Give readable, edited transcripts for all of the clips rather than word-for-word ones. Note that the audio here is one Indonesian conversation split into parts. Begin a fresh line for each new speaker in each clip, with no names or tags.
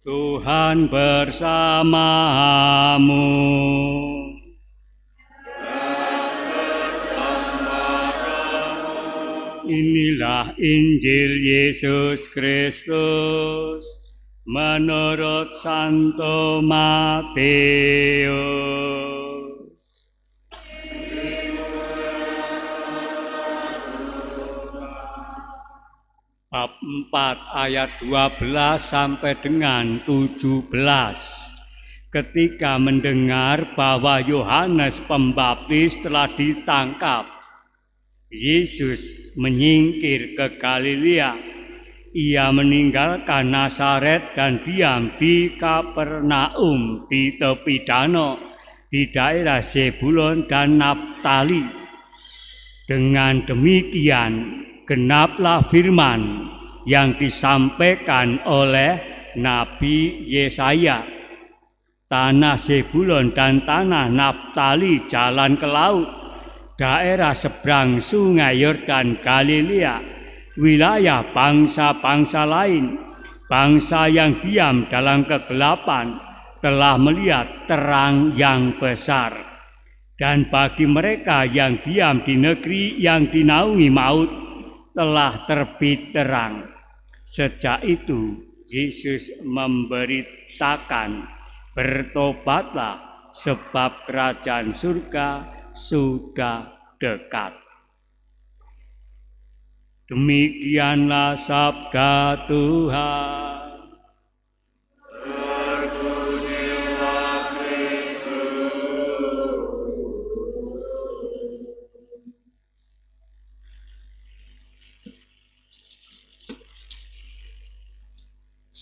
Tuhan bersamamu. Inilah Injil Yesus Kristus menurut Santo Matius. Bab 4 ayat 12 sampai dengan 17. Ketika mendengar bahwa Yohanes Pembaptis telah ditangkap, Yesus menyingkir ke Galilea. Ia meninggalkan Nazaret dan diam di Kapernaum di tepi danau di daerah Zebulon dan Naftali. Dengan demikian genaplah firman yang disampaikan oleh Nabi Yesaya. Tanah Zebulon dan tanah Naftali jalan ke laut, daerah seberang sungai Yordan Galilea, wilayah bangsa-bangsa lain. Bangsa yang diam dalam kegelapan telah melihat terang yang besar. Dan bagi mereka yang diam di negeri yang dinaungi maut, telah terbit terang. Sejak itu Yesus memberitakan, bertobatlah sebab kerajaan surga sudah dekat. Demikianlah sabda Tuhan.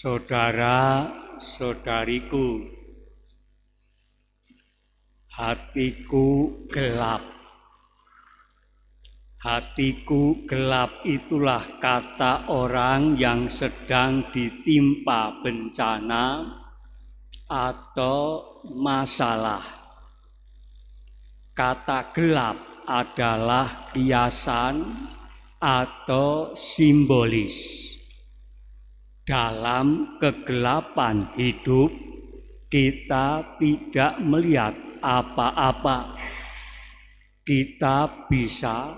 Saudara-saudariku, hatiku gelap. Hatiku gelap itulah kata orang yang sedang ditimpa bencana atau masalah. Kata gelap adalah kiasan atau simbolis. Dalam kegelapan hidup, kita tidak melihat apa-apa. Kita bisa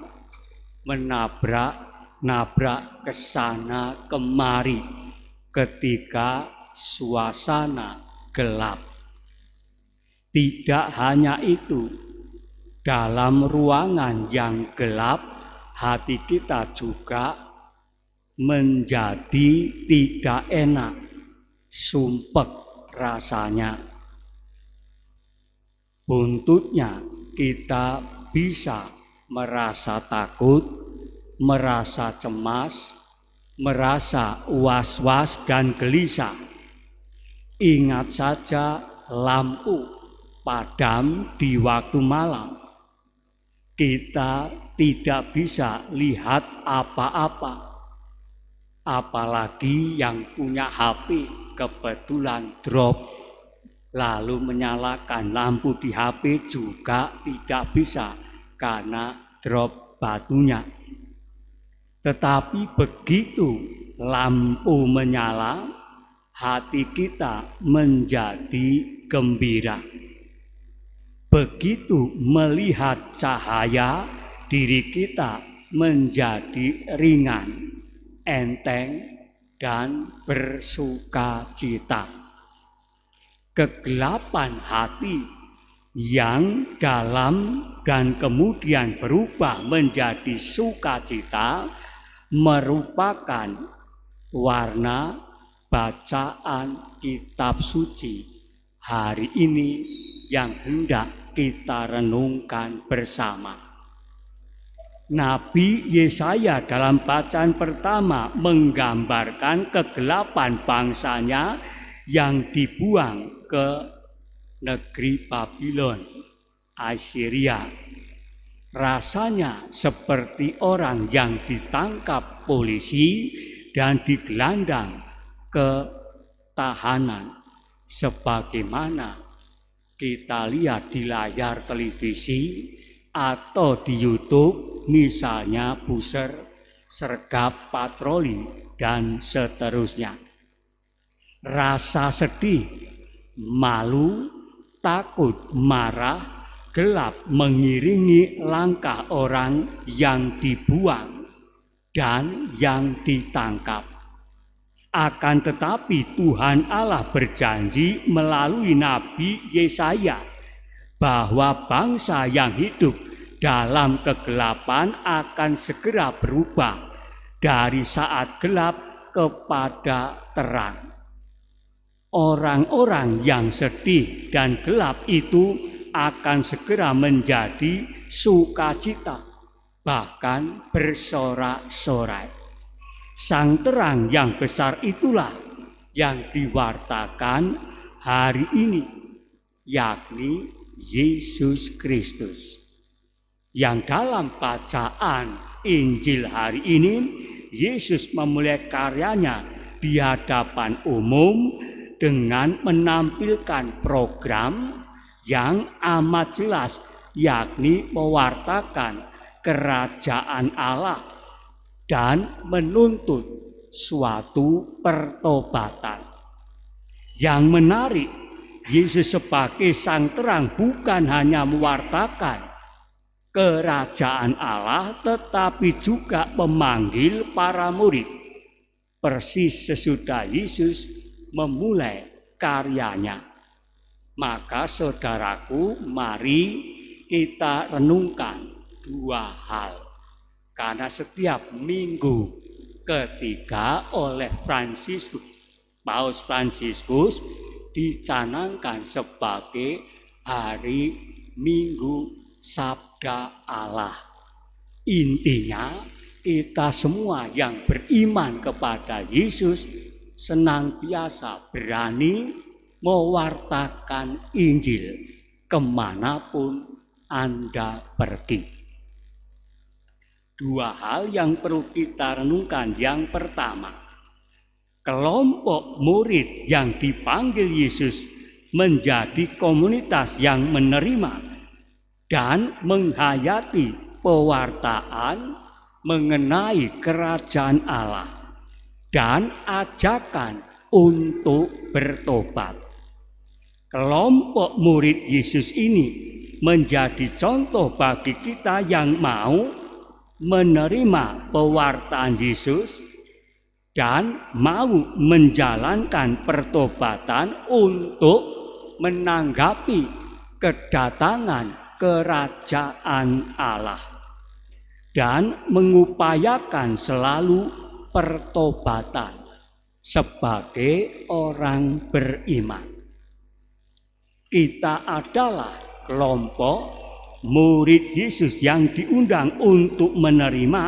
menabrak ke sana kemari ketika suasana gelap. Tidak hanya itu, dalam ruangan yang gelap, hati kita juga menjadi tidak enak, sumpek rasanya. Buntutnya kita bisa merasa takut, merasa cemas, merasa was-was dan gelisah. Ingat saja lampu padam di waktu malam. Kita tidak bisa lihat apa-apa. Apalagi yang punya HP kebetulan drop, lalu menyalakan lampu di HP juga tidak bisa karena drop batunya. Tetapi begitu lampu menyala, hati kita menjadi gembira. Begitu melihat cahaya, diri kita menjadi ringan, enteng, dan bersukacita. Kegelapan hati yang dalam dan kemudian berubah menjadi sukacita merupakan warna bacaan kitab suci hari ini yang hendak kita renungkan bersama. Nabi Yesaya dalam bacaan pertama menggambarkan kegelapan bangsanya yang dibuang ke negeri Babylon, Assyria. Rasanya seperti orang yang ditangkap polisi dan digelandang ke tahanan, sebagaimana kita lihat di layar televisi atau di YouTube, misalnya buser, sergap, patroli, dan seterusnya. rasa sedih, malu, takut, marah, gelap mengiringi langkah orang yang dibuang dan yang ditangkap. Akan tetapi Tuhan Allah berjanji melalui Nabi Yesaya bahwa bangsa yang hidup dalam kegelapan akan segera berubah dari saat gelap kepada terang. Orang-orang yang sedih dan gelap itu akan segera menjadi sukacita, bahkan bersorak-sorai. Sang terang yang besar itulah yang diwartakan hari ini, yakni Yesus Kristus. Yang dalam bacaan Injil hari ini, Yesus memulai karyanya di hadapan umum dengan menampilkan program yang amat jelas, yakni mewartakan kerajaan Allah dan menuntut suatu pertobatan. Yang menarik, Yesus sebagai sang terang bukan hanya mewartakan kerajaan Allah, tetapi juga memanggil para murid. Persis sesudah Yesus memulai karyanya. Maka saudaraku, mari kita renungkan dua hal. Karena setiap minggu ketiga oleh Paus Fransiskus dicanangkan sebagai hari Minggu Sabda Allah. Intinya kita semua yang beriman kepada Yesus senantiasa berani mewartakan Injil kemanapun Anda pergi. Dua hal yang perlu kita renungkan. Yang pertama, kelompok murid yang dipanggil Yesus menjadi komunitas yang menerima dan menghayati pewartaan mengenai kerajaan Allah dan ajakan untuk bertobat. Kelompok murid Yesus ini menjadi contoh bagi kita yang mau menerima pewartaan Yesus dan mau menjalankan pertobatan untuk menanggapi kedatangan kerajaan Allah dan mengupayakan selalu pertobatan sebagai orang beriman. Kita adalah kelompok murid Yesus yang diundang untuk menerima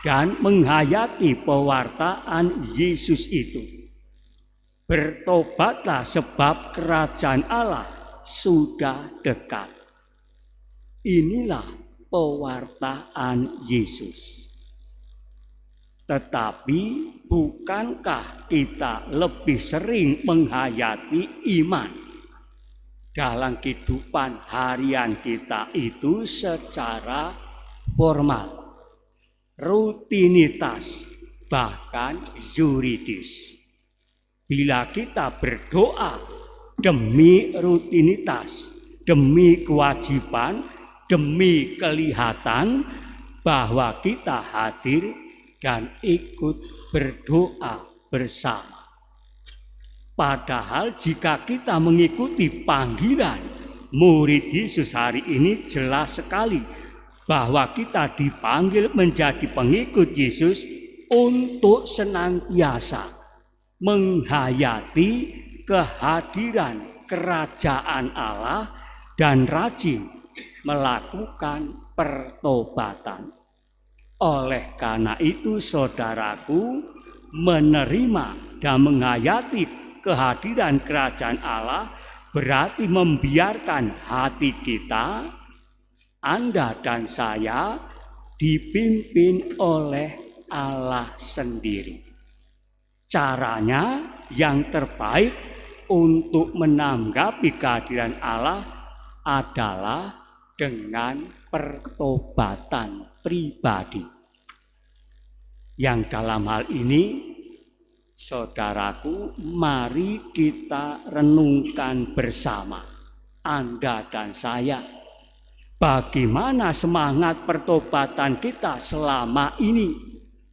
dan menghayati pewartaan Yesus itu. Bertobatlah sebab kerajaan Allah sudah dekat. Inilah pewartaan Yesus. Tetapi bukankah kita lebih sering menghayati iman dalam kehidupan harian kita itu secara formal, rutinitas, bahkan yuridis? Bila kita berdoa demi rutinitas, demi kewajiban, demi kelihatan bahwa kita hadir dan ikut berdoa bersama. Padahal jika kita mengikuti panggilan murid Yesus hari ini, jelas sekali bahwa kita dipanggil menjadi pengikut Yesus untuk senantiasa menghayati kehadiran kerajaan Allah dan rajin melakukan pertobatan. Oleh karena itu, saudaraku, menerima dan menghayati kehadiran kerajaan Allah berarti membiarkan hati kita, Anda dan saya, dipimpin oleh Allah sendiri. Caranya yang terbaik untuk menanggapi kehadiran Allah adalah dengan pertobatan pribadi. Yang dalam hal ini Saudaraku, mari kita renungkan bersama, Anda dan saya, bagaimana semangat pertobatan kita selama ini.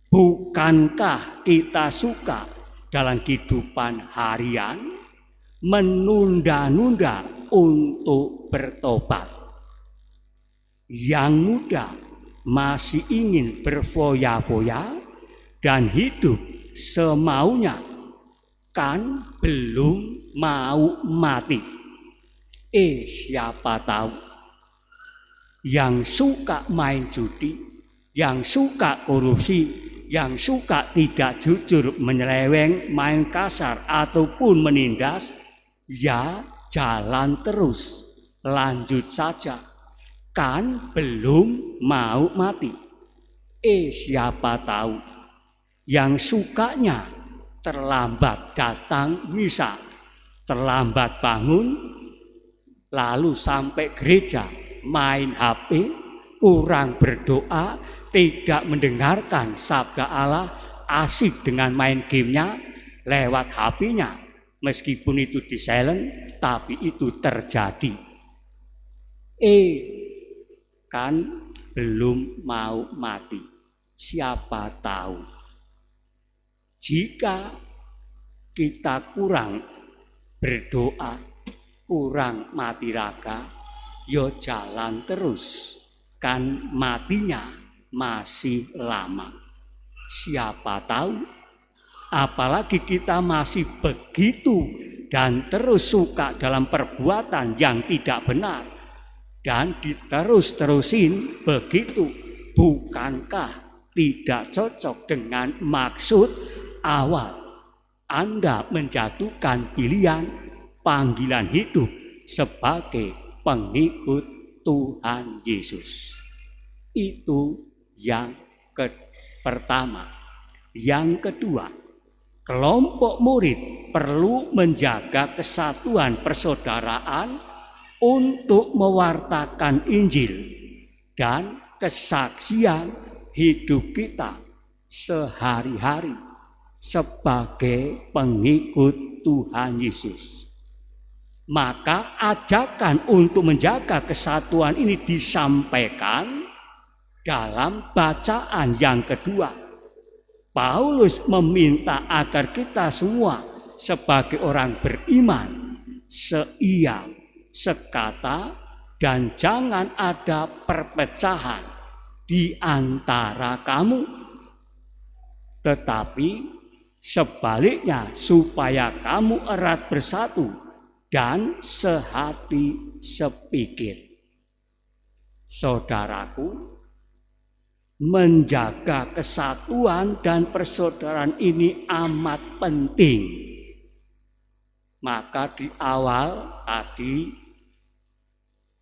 Bukankah kita suka dalam kehidupan harian menunda-nunda untuk bertobat? Yang muda masih ingin berfoya-foya dan hidup semaunya, kan belum mau mati. Siapa tahu yang suka main judi, yang suka korupsi, yang suka tidak jujur, menyeleweng, main kasar ataupun menindas, ya jalan terus, lanjut saja, kan belum mau mati. Siapa tahu yang sukanya terlambat datang misa, terlambat bangun, lalu sampai gereja main HP, kurang berdoa, tidak mendengarkan sabda Allah, asik dengan main gamenya lewat HP-nya. Meskipun itu di silent, tapi itu terjadi. Kan belum mau mati. Siapa tahu jika kita kurang berdoa, kurang mati raga, yo jalan terus, kan matinya masih lama. Siapa tahu, apalagi kita masih begitu dan terus suka dalam perbuatan yang tidak benar dan diterus-terusin begitu, bukankah tidak cocok dengan maksud awal Anda menjatuhkan pilihan panggilan hidup sebagai pengikut Tuhan Yesus? Itu yang pertama. Yang kedua, kelompok murid perlu menjaga kesatuan persaudaraan untuk mewartakan Injil dan kesaksian hidup kita sehari-hari sebagai pengikut Tuhan Yesus. Maka ajakan untuk menjaga kesatuan ini disampaikan dalam bacaan yang kedua. Paulus meminta agar kita semua sebagai orang beriman seia, sekata, dan jangan ada perpecahan di antara kamu, tetapi sebaliknya supaya kamu erat bersatu dan sehati sepikir. Saudaraku, menjaga kesatuan dan persaudaraan ini amat penting. Maka di awal tadi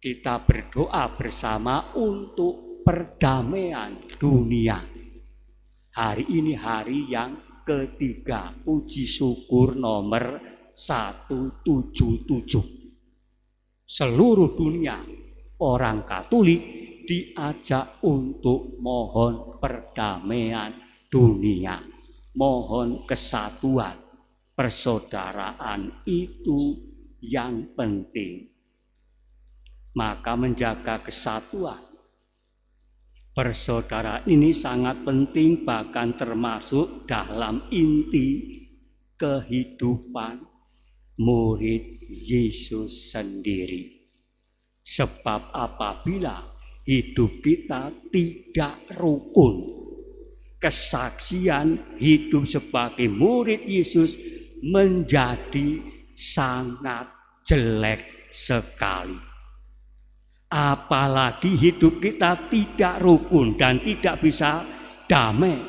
kita berdoa bersama untuk perdamaian dunia. Hari ini hari yang ketiga, puji syukur nomor 177. Seluruh dunia orang Katolik diajak untuk mohon perdamaian dunia, mohon kesatuan, persaudaraan, itu yang penting. Maka menjaga kesatuan persaudaraan ini sangat penting, bahkan termasuk dalam inti kehidupan murid Yesus sendiri. Sebab apabila hidup kita tidak rukun, kesaksian hidup sebagai murid Yesus menjadi sangat jelek sekali. Apalagi hidup kita tidak rukun dan tidak bisa damai,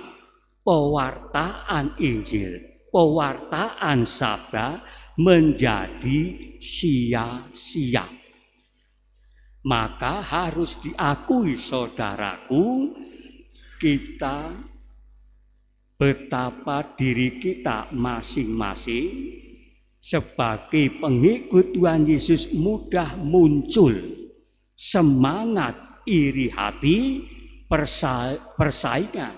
pewartaan Injil, pewartaan sabda menjadi sia-sia. Maka harus diakui, saudaraku, kita betapa diri kita masing-masing sebagai pengikut Tuhan Yesus mudah muncul semangat iri hati, persaingan,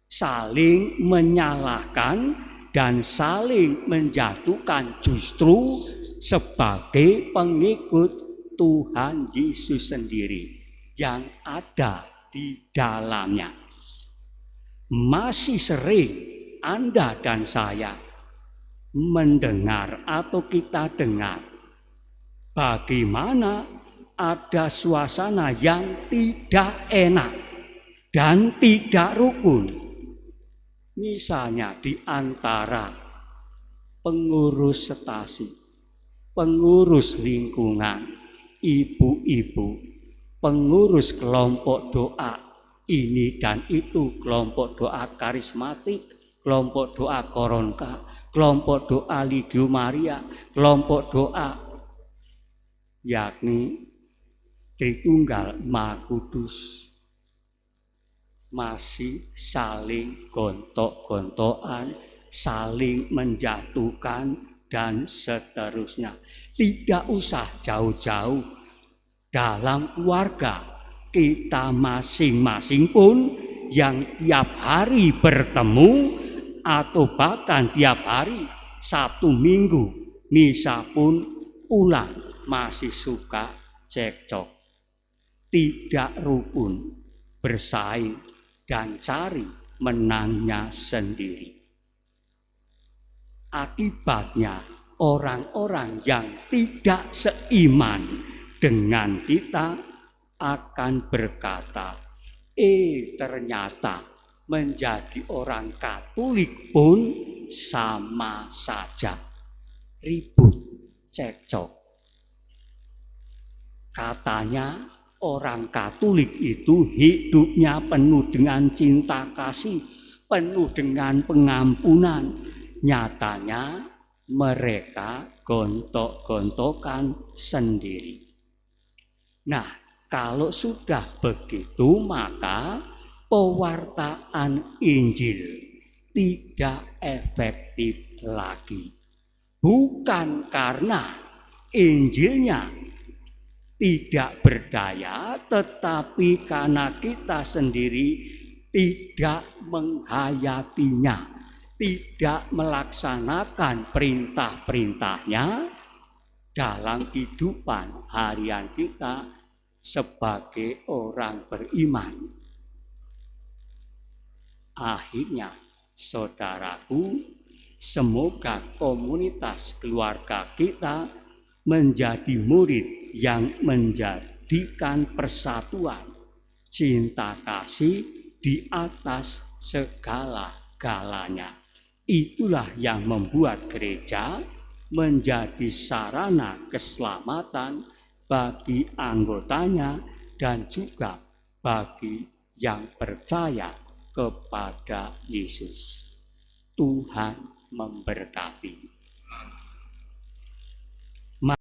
saling menyalahkan, dan saling menjatuhkan justru sebagai pengikut Tuhan Yesus sendiri yang ada di dalamnya. Masih sering Anda dan saya mendengar atau kita dengar bagaimana ada suasana yang tidak enak dan tidak rukun. Misalnya di antara pengurus stasi, pengurus lingkungan, ibu-ibu, pengurus kelompok doa ini dan itu, kelompok doa karismatik, kelompok doa koronka, kelompok doa Legio Maria, kelompok doa yakni Tritunggal Maha Kudus, masih saling gontok-gontokan, saling menjatuhkan, dan seterusnya. Tidak usah jauh-jauh, dalam keluarga kita masing-masing pun yang tiap hari bertemu atau bahkan tiap hari Sabtu Minggu misa pun pulang masih suka cekcok, tidak rukun, bersaing dan cari menangnya sendiri. Akibatnya orang-orang yang tidak seiman dengan kita akan berkata, ternyata menjadi orang Katolik pun sama saja, ribut, cekcok. Katanya orang Katolik itu hidupnya penuh dengan cinta kasih, penuh dengan pengampunan. Nyatanya mereka gontok-gontokan sendiri. Nah, kalau sudah begitu maka pewartaan Injil tidak efektif lagi. Bukan karena Injilnya tidak berdaya, tetapi karena kita sendiri tidak menghayatinya, tidak melaksanakan perintah-perintahnya dalam kehidupan harian kita sebagai orang beriman. Akhirnya, saudaraku, semoga komunitas keluarga kita menjadi murid yang menjadikan persatuan cinta kasih di atas segala-galanya. Itulah yang membuat gereja menjadi sarana keselamatan bagi anggotanya dan juga bagi yang percaya kepada Yesus. Tuhan memberkati.